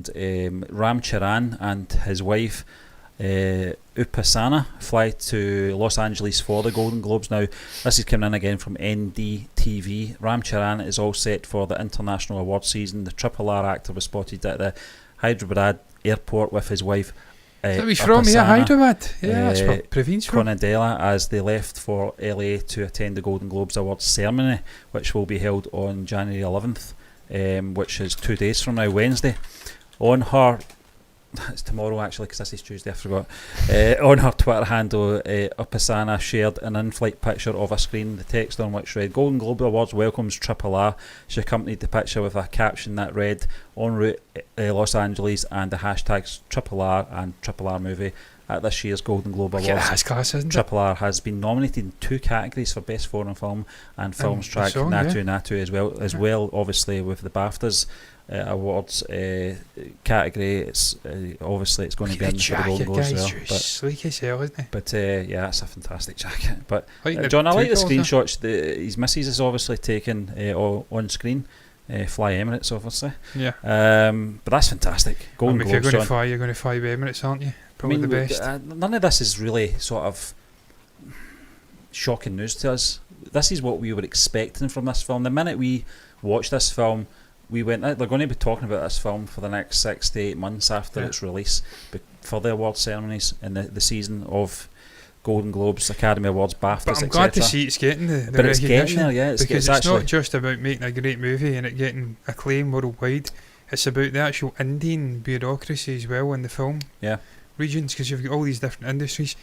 and Ram Charan and his wife Upasana fly to Los Angeles for the Golden Globes. Now, this is coming in again from NDTV. Ram Charan is all set for the international award season. The Triple R actor was spotted at the Hyderabad airport with his wife So he's from here, Hyderabad. Yeah, that's where Praveen's from. Conadela, as they left for LA to attend the Golden Globes Awards ceremony, which will be held on January 11th, which is 2 days from now, Wednesday. On her, it's tomorrow actually, because this is Tuesday, I forgot. On her Twitter handle, Upasana shared an in-flight picture of a screen, the text on which read, "Golden Globe Awards welcomes Triple R." She accompanied the picture with a caption that read, "En route Los Angeles," and the hashtags Triple R and Triple R movie at this year's Golden Globe Awards. Yeah, that's class, isn't it? Triple R has been nominated in 2 categories for Best Foreign Film and Films Track song, Natu Natu as well, obviously with the BAFTAs awards category. It's obviously it's going to be in for the Golden Globes as well. But sleek as hell, isn't he? But yeah, that's a fantastic jacket. But Like John, I like the two screenshots. His missus is obviously taken on screen. Fly Emirates, obviously. Yeah. But that's fantastic. Golden if Globes, you're going to John. fly, you're going to fly with Emirates, aren't you? Probably the best. None of this is really sort of shocking news to us. This is what we were expecting from this film. The minute we watched this film, we went, they're going to be talking about this film for the next 6 to 8 months after its release, for the award ceremonies in the season of Golden Globes, Academy Awards, BAFTAs, But I'm glad to see it's getting the but it's recognition. getting there, yeah. Because it's not just about making a great movie and it getting acclaim worldwide. It's about the actual Indian bureaucracy as well in the film regions, because you've got all these different industries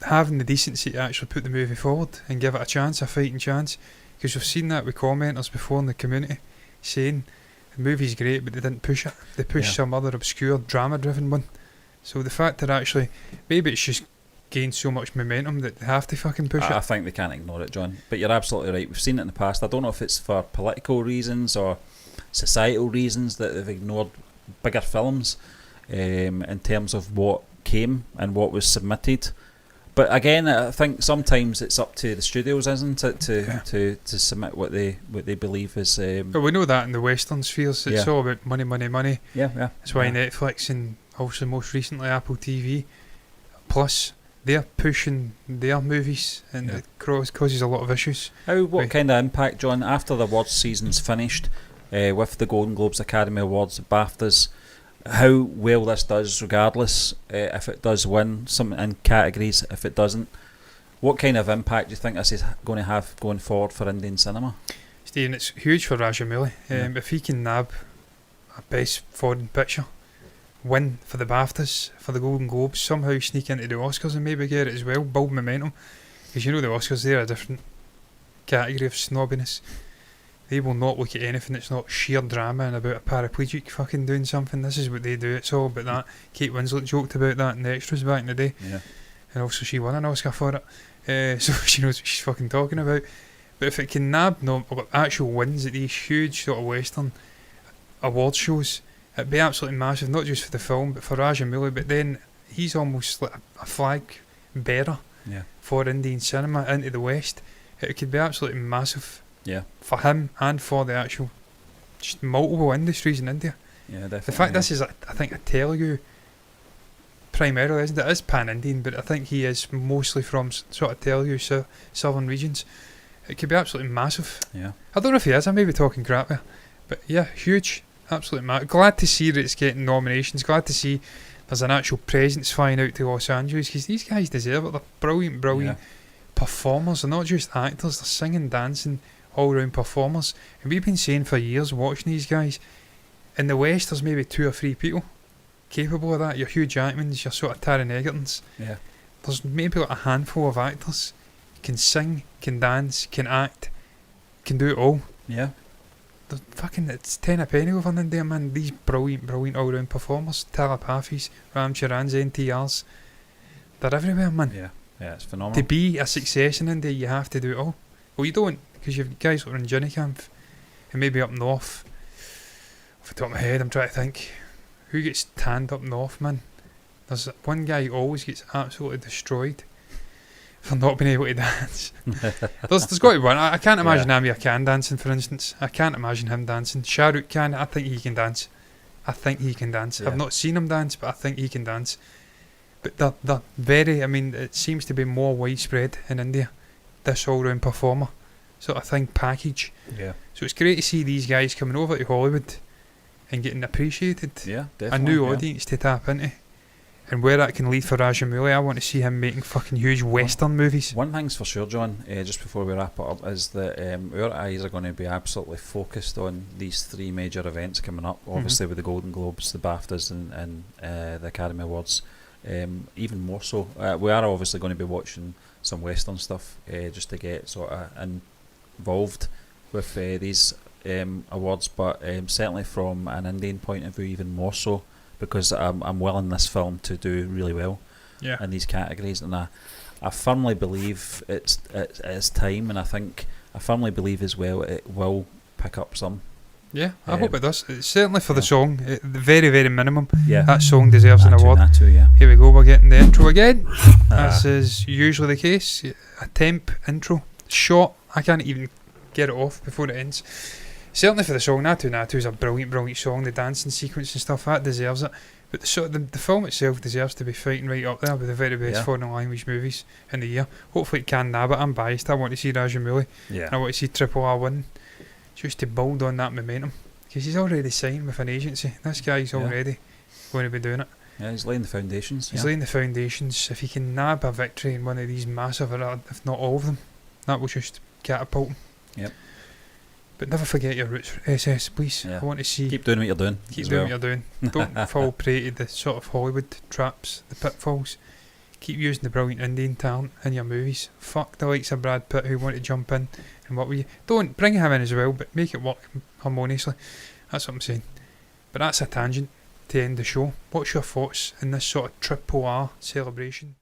having the decency to actually put the movie forward and give it a chance, a fighting chance. Because we've seen that with commenters before in the community saying the movie's great but they didn't push it. They pushed some other obscure drama driven one. So the fact that actually maybe it's just gained so much momentum that they have to fucking push it. I think they can't ignore it, John. But you're absolutely right. We've seen it in the past. I don't know if it's for political reasons or societal reasons that they've ignored bigger films in terms of what came and what was submitted. But again, I think sometimes it's up to the studios, isn't it, to submit what they believe is. But we know that in the Western spheres, it's all about money, money, money. Yeah. That's why Netflix and also most recently Apple TV Plus, they're pushing their movies, and it causes a lot of issues. What kind of impact, John, after the awards season's finished with the Golden Globes, Academy Awards, BAFTAs? How well this does, regardless if it does win some in categories, if it doesn't, what kind of impact do you think this is going to have going forward for Indian cinema? Stephen, it's huge for Rajamouli. If he can nab a best foreign picture, win for the BAFTAs, for the Golden Globes, somehow sneak into the Oscars and maybe get it as well, build momentum, because you know the Oscars, they're a different category of snobbiness. They will not look at anything that's not sheer drama and about a paraplegic fucking doing something. This is what they do. It's all about that. Kate Winslet joked about that in the extras back in the day. Yeah. And also she won an Oscar for it. So she knows what she's fucking talking about. But if it can nab actual wins at these huge sort of Western award shows, it'd be absolutely massive, not just for the film, but for Rajamouli. But then he's almost like a flag bearer for Indian cinema into the West. It could be absolutely massive. Yeah, for him and for the actual just multiple industries in India. Yeah, definitely. The fact this is, I think, a Telugu primarily, isn't it? It is pan-Indian, but I think he is mostly from sort of Telugu, southern regions. It could be absolutely massive. Yeah. I don't know if he is, I may be talking crap here. But yeah, huge. Absolutely massive. Glad to see that it's getting nominations. Glad to see there's an actual presence flying out to Los Angeles, because these guys deserve it. They're brilliant performers. They're not just actors, they're singing, dancing, all-round performers. And we've been saying for years, watching these guys, in the West there's maybe 2 or 3 people capable of that. Your Hugh Jackmans, your sort of Taron Egertons. Yeah. There's maybe like a handful of actors can sing, can dance, can act, can do it all. Yeah. It's 10 a penny over in India, man. These brilliant all-round performers, telepathies, Ram Charan's, NTRs, they're everywhere, man. Yeah, it's phenomenal. To be a success in India, you have to do it all. Well, you don't, because you've guys that are in Junnicamp and maybe up north. Off the top of my head, I'm trying to think who gets tanned up north, man. There's one guy who always gets absolutely destroyed for not being able to dance. there's got to be one. I can't imagine Amir Khan dancing, for instance. I can't imagine him dancing. Shah Rukh Khan, I think he can dance. I think he can dance. Yeah. I've not seen him dance, but I think he can dance. But they're very, I mean, it seems to be more widespread in India, this all-round performer sort of thing, package. Yeah. So it's great to see these guys coming over to Hollywood and getting appreciated. Yeah, A definitely. new yeah. audience to tap into. And where that can lead for Rajamouli, I want to see him making fucking huge Western movies. One thing's for sure, John, just before we wrap it up, is that our eyes are going to be absolutely focused on these three major events coming up, obviously with the Golden Globes, the BAFTAs and the Academy Awards. Even more so. We are obviously going to be watching some Western stuff just to get sort of involved with these awards, but certainly from an Indian point of view even more so, because I'm willing this film to do really well in these categories, and I firmly believe it's time, and I firmly believe as well it will pick up some. Yeah, I hope it does. It's certainly for the song, at the very, very minimum. Yeah, that song deserves an award. Natu, yeah. Here we go, we're getting the intro again. As is usually the case. A temp intro. Short. I can't even get it off before it ends. Certainly for the song, Natu Natu is a brilliant, brilliant song. The dancing sequence and stuff, that deserves it. But the film itself deserves to be fighting right up there with the very best foreign language movies in the year. Hopefully it can nab it. I'm biased. I want to see Rajamouli. Yeah. I want to see Triple R win. Just to build on that momentum. Because he's already signed with an agency. This guy's already going to be doing it. Yeah, he's laying the foundations. He's laying the foundations. If he can nab a victory in one of these massive, if not all of them, that will just catapult him. Yep. But never forget your roots, SS, please. Yeah. I want to see. Keep doing what you're doing. Keep as doing well. what you're doing. Don't fall prey to the sort of Hollywood traps, the pitfalls. Keep using the brilliant Indian talent in your movies. Fuck the likes of Brad Pitt who want to jump in and work with you. Don't bring him in as well, but make it work harmoniously. That's what I'm saying. But that's a tangent to end the show. What's your thoughts in this sort of triple R celebration?